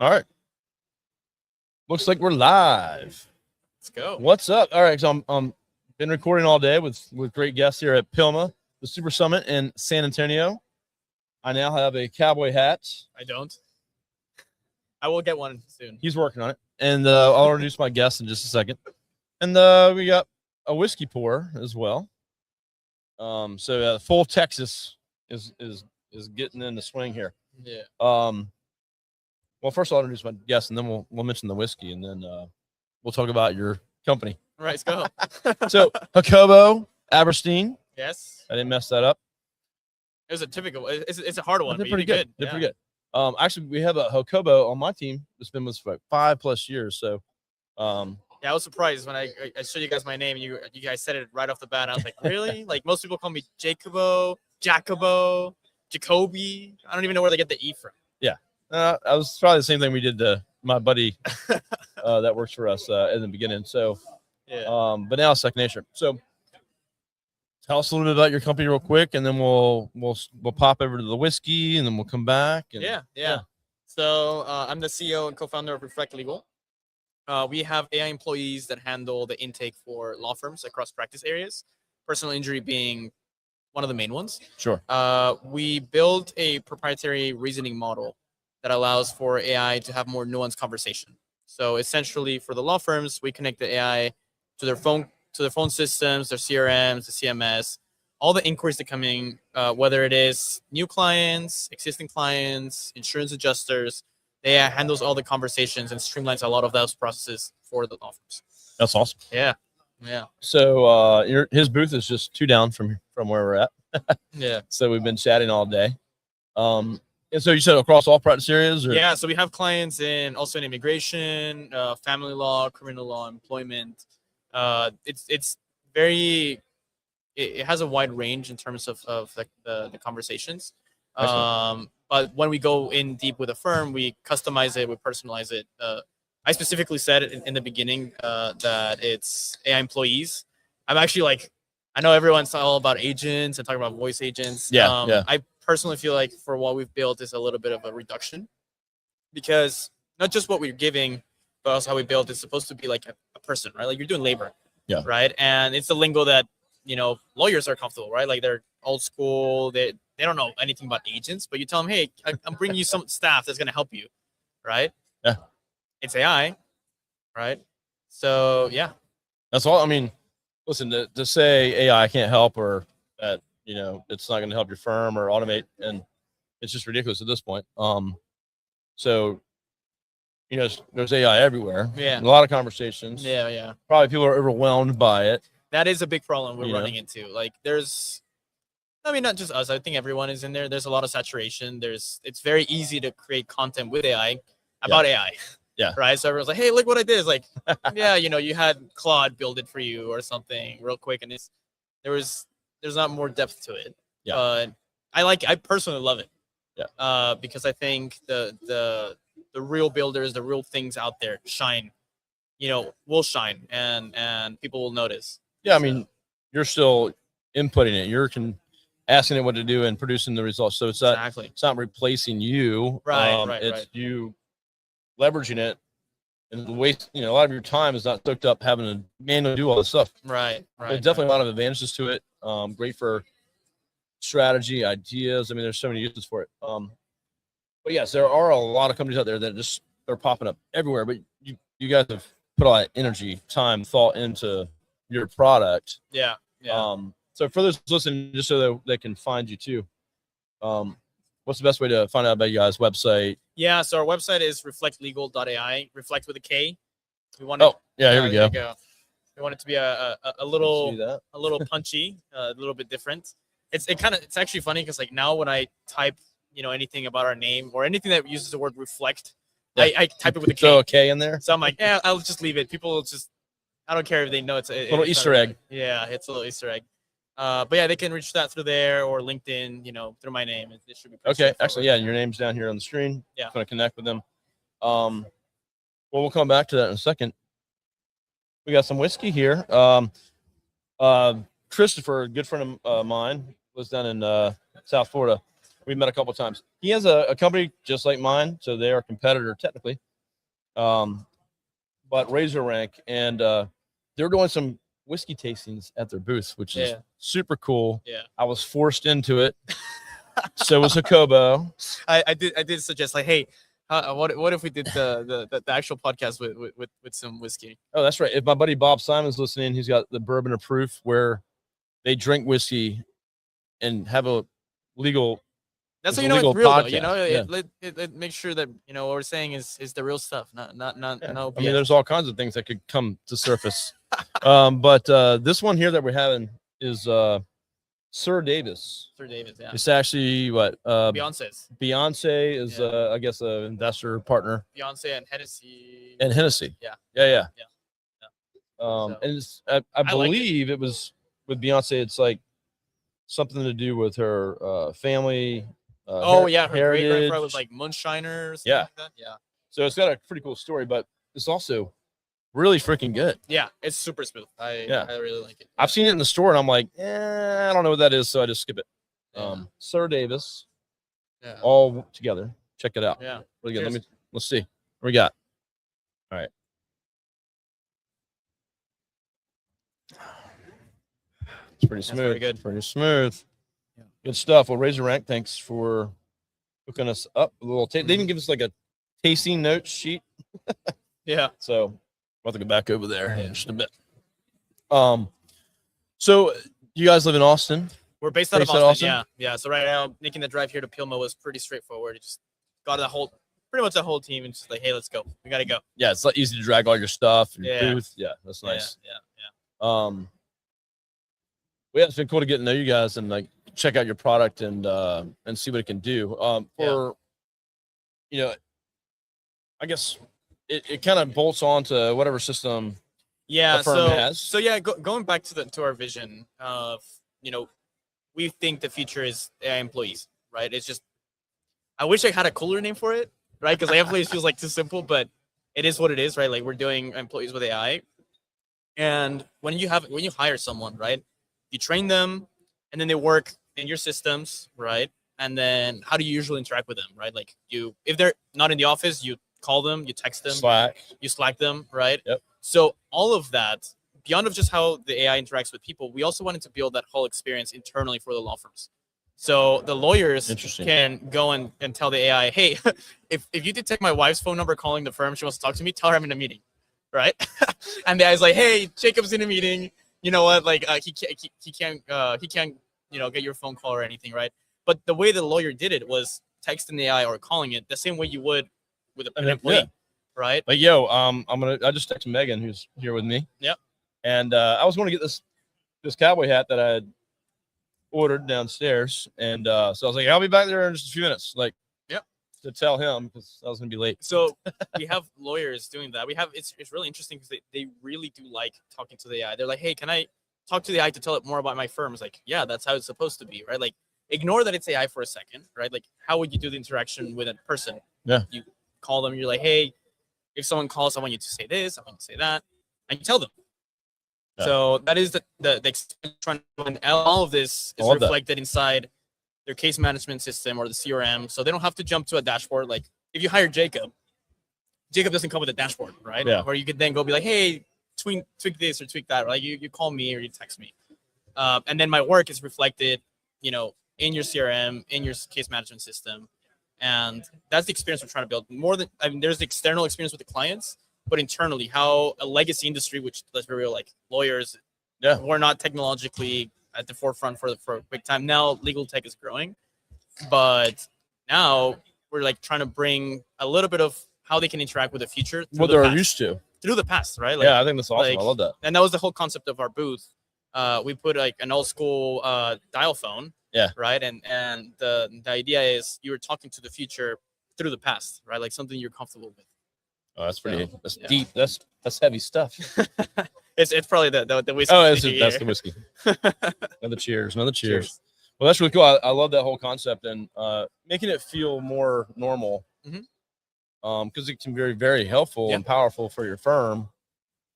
All right. Looks like we're live. Let's go. What's up? All right. So I'm been recording all day with great guests here at PILMMA, the Super Summit in San Antonio. I now have a cowboy hat. I don't. I will get one soon. He's working on it. And I'll introduce my guests in just a second. And we got a whiskey pour as well. So full Texas is getting in the swing here. Yeah. Well, first I'll introduce my guests, and then we'll mention the whiskey, and then we'll talk about your company. All right, let's go. So Jacobo Adberstein. Yes. I didn't mess that up. It was a typical. It's a hard one. They're but pretty you did good. They're pretty good. Actually, we have a Jacobo on my team that's been with us for like 5+ years. So, yeah, I was surprised when I showed you guys my name. And you guys said it right off the bat. And I was like, really? Like most people call me Jacobo, Jacoby. I don't even know where they get the E from. Yeah. I was probably the same thing we did to my buddy that works for us in the beginning. So, yeah. But now it's second nature. So, tell us a little bit about your company real quick, and then we'll pop over to the whiskey, and then we'll come back. And, yeah. So I'm the CEO and co-founder of Reflect Legal. We have AI employees that handle the intake for law firms across practice areas, personal injury being one of the main ones. Sure. We built a proprietary reasoning model that allows for AI to have more nuanced conversation. So essentially for the law firms, we connect the AI to their phone systems, their CRMs, the CMS, all the inquiries that come in, whether it is new clients, existing clients, insurance adjusters. The AI handles all the conversations and streamlines a lot of those processes for the law firms. That's awesome. Yeah. So his booth is just 2 down from where we're at. Yeah. So we've been chatting all day. And so you said across all practice areas? Or? Yeah. So we have clients also in immigration, family law, criminal law, employment. It's very. It has a wide range in terms of the conversations. But when we go in deep with a firm, we customize it, we personalize it. I specifically said in the beginning that it's AI employees. I'm actually like, I know everyone's all about agents and talking about voice agents. Yeah. I personally feel like for what we've built is a little bit of a reduction, because not just what we're giving, but also how we built is supposed to be like a person, right? Like you're doing labor, right? And it's the lingo that, lawyers are comfortable, right? Like they're old school. They don't know anything about agents, but you tell them, hey, I'm bringing you some staff that's going to help you, right? Yeah. It's AI, right? So, yeah. That's all. I mean, listen, to say AI can't help, or that, it's not going to help your firm or automate, and it's just ridiculous at this point. So, there's AI everywhere. Yeah. A lot of conversations. Yeah. Probably people are overwhelmed by it. That is a big problem we're running into. Like not just us. I think everyone is in there. There's a lot of saturation. It's very easy to create content with AI about AI. Yeah. Right. So everyone's like, hey, look what I did. It's like, yeah, you had Claude build it for you or something real quick. And there's not more depth to it. Yeah. I personally love it. Yeah. Because I think the real builders, the real things out there shine, will shine and people will notice. Yeah. I mean, you're still inputting it. You're asking it what to do and producing the results. So it's not replacing you. Right. It's you leveraging it, and the waste, a lot of your time is not soaked up having to manually do all this stuff. Right. There's definitely a lot of advantages to it. Great for strategy, ideas. I mean, there's so many uses for it. But yes, there are a lot of companies out there that they're popping up everywhere. But you guys have put a lot of energy, time, thought into your product. Yeah. So for those listening, just so that they can find you too, what's the best way to find out about you guys' website? Yeah, so our website is reflectlegal.ai, reflect with a K. Here we go. We want it to be a little punchy, a little bit different. It's actually funny because like now when I type, anything about our name or anything that uses the word reflect, I type it with a K. Throw a K in there. So I'm like, yeah, I'll just leave it. People I don't care if they know it's a little Easter egg. Yeah, it's a little Easter egg. But yeah, they can reach that through there or LinkedIn, through my name. It should be okay. Actually, yeah, your name's down here on the screen. Yeah. Going to connect with them. Well, we'll come back to that in a second. We got some whiskey here. Christopher, a good friend of mine, was down in South Florida. We met a couple times. He has a company just like mine, so they are a competitor technically. But Razor Rank, and they're doing some whiskey tastings at their booth, which is super cool. Yeah. I was forced into it. So was Jacobo. I did suggest like, hey, what if we did the actual podcast with some whiskey? Oh, that's right. If my buddy Bob Simon's listening, he's got the Bourbon of Proof, where they drink whiskey and have a legal. That's It's how you know a it's real, legal though. You know, podcast, it makes sure that what we're saying is the real stuff, not no. I mean, there's all kinds of things that could come to surface. But this one here that we're having is Sir Davis. Sir Davis, yeah. It's actually what Beyonce's. Beyonce is, I guess, an investor partner. Beyonce and Hennessy. And Hennessy. Yeah. And it's, I believe it was with Beyonce. It's like something to do with her family. Her great heritage. grandfather was like moonshiner. Or something like that. Yeah. So it's got a pretty cool story, but it's also really freaking good. Yeah, it's super smooth. I really like it. I've seen it in the store, and I'm like, I don't know what that is, so I just skip it. Sir Davis, all together. Check it out. Yeah. Really good. Let's see what we got. All right. It's pretty smooth. Very good. Pretty smooth. Yeah. Good stuff. Well, Razor Rank, thanks for hooking us up a little. They even give us like a tasting note sheet. Yeah. So I'm about to go back over there in just a bit. So you guys live in Austin? We're based out of Austin. Yeah. So right now, making the drive here to PILMMA was pretty straightforward. You just got pretty much the whole team, and just like, hey, let's go. We gotta go. Yeah, it's not easy to drag all your stuff and your booth. Yeah, that's nice. Yeah. Well, it's been cool to get to know you guys and like check out your product and see what it can do. I guess it kind of bolts on to whatever system a firm has. So going back to our vision of, we think the future is AI employees, right? It's just, I wish I had a cooler name for it, right? Because AI employees feels like too simple, but it is what it is, right? Like we're doing employees with AI. And when you hire someone, right, you train them and then they work in your systems, right? And then how do you usually interact with them, right? Like if they're not in the office, you call them, you text them, you Slack them, right? Yep. So all of that, beyond of just how the AI interacts with people, we also wanted to build that whole experience internally for the law firms. So the lawyers can go and tell the AI, hey, if you detect my wife's phone number calling the firm, she wants to talk to me, tell her I'm in a meeting, right? And the AI's like, hey, Jacob's in a meeting. You know what? Like he can't get your phone call or anything, right? But the way the lawyer did it was texting the AI or calling it the same way you would with an employee, right? Like, I just texted Megan, who's here with me. Yep. And I was going to get this cowboy hat that I had ordered downstairs, and so I was like, I'll be back there in just a few minutes, like, to tell him because I was going to be late. So we have lawyers doing that. It's really interesting because they really do like talking to the AI. They're like, hey, can I talk to the AI to tell it more about my firm? It's like, yeah, that's how it's supposed to be, right? Like, ignore that it's AI for a second, right? Like, how would you do the interaction with a person? Yeah. You call them, you're like, hey, if someone calls, I want you to say this, I want you to say that, and you tell them. Yeah. So that is the experience, and all of this is reflected inside their case management system or the CRM. So they don't have to jump to a dashboard. Like if you hire Jacob doesn't come with a dashboard, right? Yeah. Where you could then go be like, hey, tweak this or tweak that. Like you call me or you text me. And then my work is reflected, in your CRM, in your case management system. And that's the experience we're trying to build. There's the external experience with the clients, but internally, how a legacy industry, which let's be real, like lawyers, we're not technologically at the forefront for a quick time. Now legal tech is growing, but now we're like trying to bring a little bit of how they can interact with the future. What they're used to. Through the past, right? Like, I think that's awesome. I love that. And that was the whole concept of our booth. We put like an old school dial phone. Yeah. Right. And the idea is you were talking to the future through the past, right? Like something you're comfortable with. Oh, that's pretty. That's deep. That's heavy stuff. It's probably the whiskey. Oh, that's the whiskey. Another cheers. Well, that's really cool. I love that whole concept and making it feel more normal. Because it can be very, very helpful and powerful for your firm.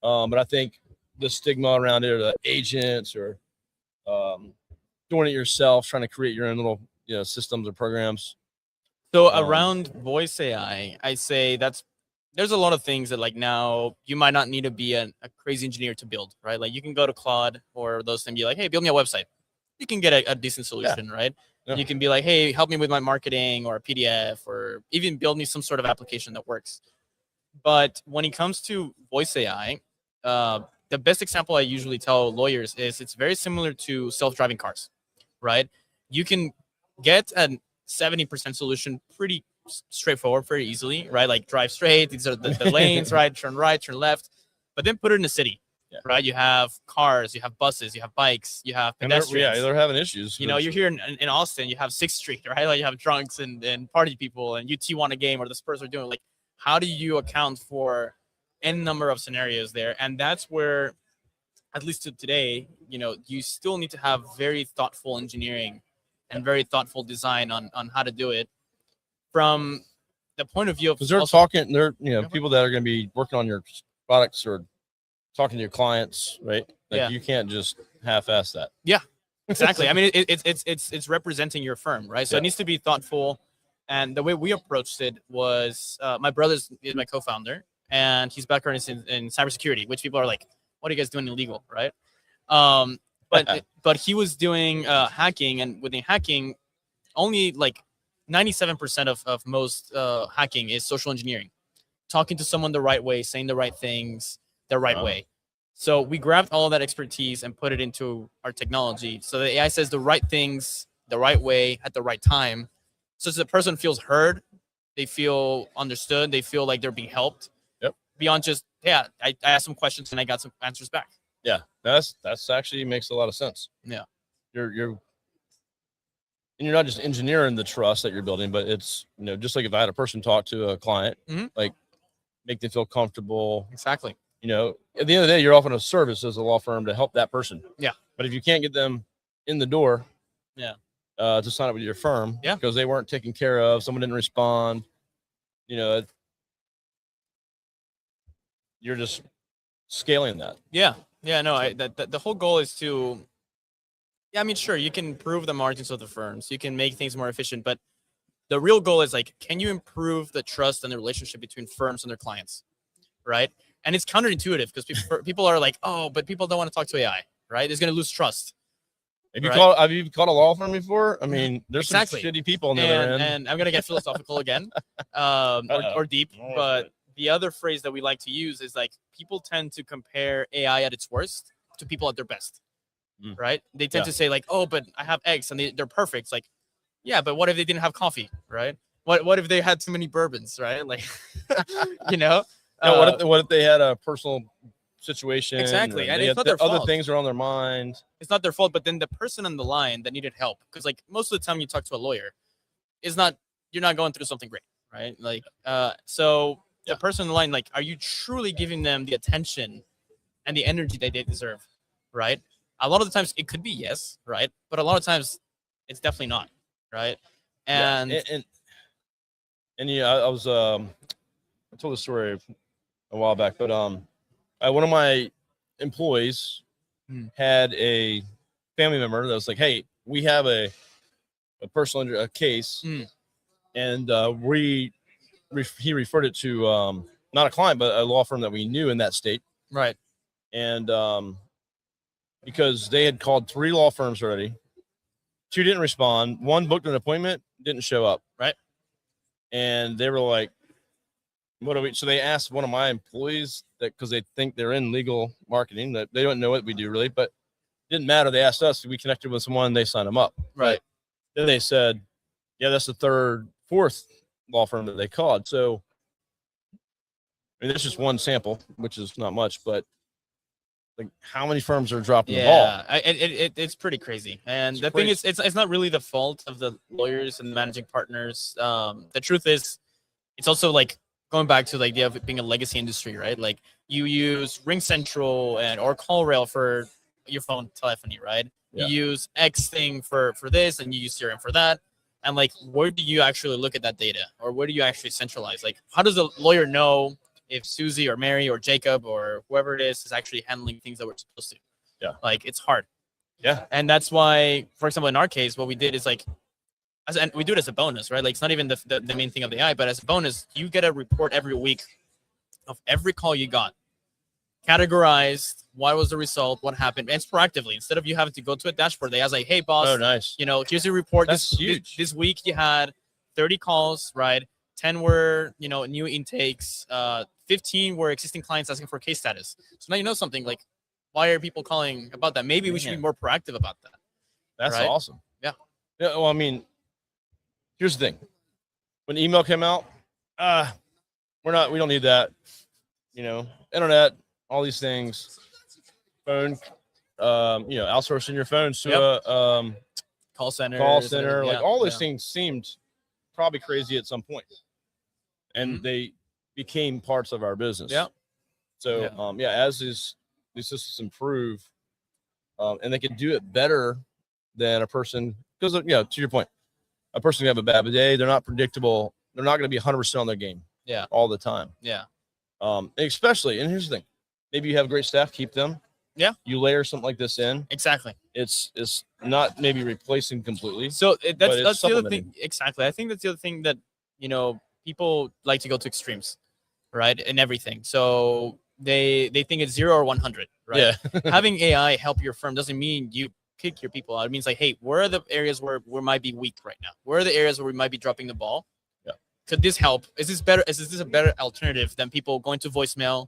But I think the stigma around it, or the agents, or doing it yourself, trying to create your own little systems or programs. So around voice AI, I say there's a lot of things that like now you might not need to be a crazy engineer to build, right? Like you can go to Claude or those and be like, hey, build me a website. You can get a decent solution, right? Yeah. You can be like, hey, help me with my marketing or a PDF, or even build me some sort of application that works. But when it comes to voice AI, the best example I usually tell lawyers is it's very similar to self-driving cars, right? You can get a 70% solution pretty straightforward, very easily, right? Like drive straight, these are the lanes, right? Turn right, turn left. But then put it in a city, right? You have cars, you have buses, you have bikes, you have pedestrians. They're having issues. You're here in Austin, you have 6th Street, right? Like you have drunks and party people, and UT won a game, or the Spurs are doing. Like, how do you account for n number of scenarios there? And that's where, at least to today, you still need to have very thoughtful engineering and very thoughtful design on how to do it from the point of view of, because people that are going to be working on your products or talking to your clients, right? Like you can't just half-ass that. Yeah, exactly. I mean, it's representing your firm, right? So it needs to be thoughtful. And the way we approached it was, my brother is my co-founder, and his background is in cybersecurity, which people are like, what are you guys doing illegal, right? But he was doing hacking, and within hacking, only like 97% of most hacking is social engineering, talking to someone the right way, saying the right things the right way. So we grabbed all of that expertise and put it into our technology. So the AI says the right things the right way at the right time. So the person feels heard, they feel understood, they feel like they're being helped. Yep. Beyond just, I asked some questions and I got some answers back. Yeah, that's actually makes a lot of sense. Yeah. You're not just engineering the trust that you're building, but it's, just like if I had a person talk to a client, like make them feel comfortable. Exactly. At the end of the day, you're offering a service as a law firm to help that person. Yeah. But if you can't get them in the door, to sign up with your firm, because they weren't taken care of, someone didn't respond, you're just scaling that. Yeah. No, the whole goal is to, I mean, sure, you can improve the margins of the firms, you can make things more efficient, but the real goal is like, can you improve the trust and the relationship between firms and their clients, right? And it's counterintuitive because people are like, oh, but people don't want to talk to AI, right? It's going to lose trust. Have you called a law firm before? I mean, there's some shitty people on the other end. And I'm going to get philosophical again, or deep, but the other phrase that we like to use is like, people tend to compare AI at its worst to people at their best, right? They tend to say like, oh, but I have eggs and they're perfect. It's like, yeah, but what if they didn't have coffee, right? What if they had too many bourbons, right? Like, what if they had a personal situation? Exactly. And it's not their fault. Other things are on their mind. It's not their fault, but then the person on the line that needed help, because like most of the time you talk to a lawyer, you're not going through something great, right? Like, so the person on the line, like, are you truly giving them the attention and the energy that they deserve, right? A lot of the times it could be yes, right? But a lot of times it's definitely not, right? And I was I told the story a while back, but one of my employees had a family member that was like, hey, we have a personal case, and he referred it to not a client but a law firm that we knew in that state, right? And because they had called 3 law firms already, 2 didn't respond, 1 booked an appointment, didn't show up, right? And they were like, what do we? So they asked one of my employees, that because they think they're in legal marketing, that they don't know what we do really, but it didn't matter. They asked us, we connected with someone, they signed them up. Right. Then they said, yeah, that's the 3rd, 4th law firm that they called. So I mean, that's just one sample, which is not much, but like how many firms are dropping the ball? It's pretty crazy. And the thing is, it's not really the fault of the lawyers and managing partners. The truth is, it's also like going back to like the idea of it being a legacy industry, right? Like you use Ring Central or CallRail for your phone telephony, right? You use X thing for this, and you use CRM for that. And like, where do you actually look at that data, or where do you actually centralize? Like, how does a lawyer know if Susie or Mary or Jacob or whoever it is actually handling things that we're supposed to? Yeah. Like, it's hard. Yeah. And that's why, for example, in our case, what we did is like, and we do it as a bonus, right? Like it's not even the main thing of the AI, but as a bonus, you get a report every week of every call you got, categorized, what was the result, what happened, and it's proactively. Instead of you having to go to a dashboard, they ask like, hey boss, Oh, nice. here's your report. That's huge. This week you had 30 calls, right? 10 were, new intakes, 15 were existing clients asking for case status. So now you know something like, why are people calling about that? Maybe we should be more proactive about that. That's right? awesome. Yeah. Yeah. Well, I mean, here's the thing. When email came out, we don't need that. Internet, all these things, phone, outsourcing your phones to a call center, like all those things seemed probably crazy at some point, and they became parts of our business. Yeah. So as these systems improve, and they can do it better than a person, because to your point, a person can have a bad day. They're not predictable. They're not going to be 100% on their game. Yeah. All the time. Yeah. Especially, and here's the thing, maybe you have great staff, keep them. Yeah. You layer something like this in. Exactly. It's not maybe replacing completely. So that's the other thing. supplementing. Exactly. I think that's the other thing that, people like to go to extremes, right? In everything. So they think it's 0 or 100, right? Yeah. Having AI help your firm doesn't mean you kick your people out. It means like, hey, where are the areas where we might be weak right now? Where are the areas where we might be dropping the ball? Yeah. Could this help? Is this better? Is this a better alternative than people going to voicemail,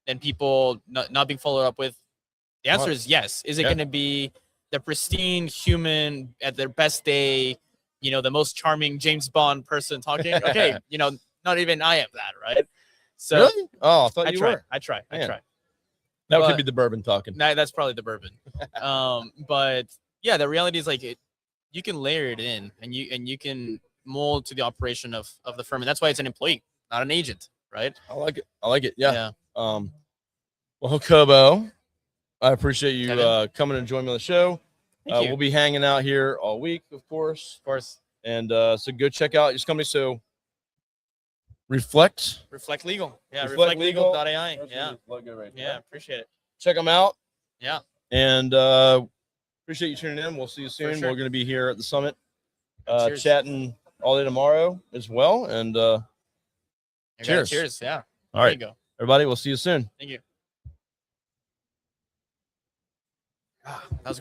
than people not being followed up with? The answer is yes. Is it going to be the pristine human at their best day, the most charming James Bond person talking? Okay, not even I am that, right? So Really? Oh, I thought I you try. were. I try. That could be the bourbon talking. That's probably the bourbon. But yeah, the reality is like you can layer it in, and you can mold to the operation of the firm, and that's why it's an employee, not an agent, right? I like it. Yeah. Yeah. Well, Jacobo, I appreciate you Kevin? coming and joining me on the show. Thank you. We'll be hanging out here all week, of course. Of course. And so go check out his company. So Reflect Legal. Yeah. Reflect Legal. Reflectlegal.ai. That's Yeah. the logo right there. Yeah. Appreciate it. Check them out. Yeah. And appreciate you tuning in. We'll see you soon. sure. We're going to be here at the summit, Cheers. chatting all day tomorrow as well. And cheers. Cheers. Yeah. All right, There you go. everybody. We'll see you soon. Thank you. That was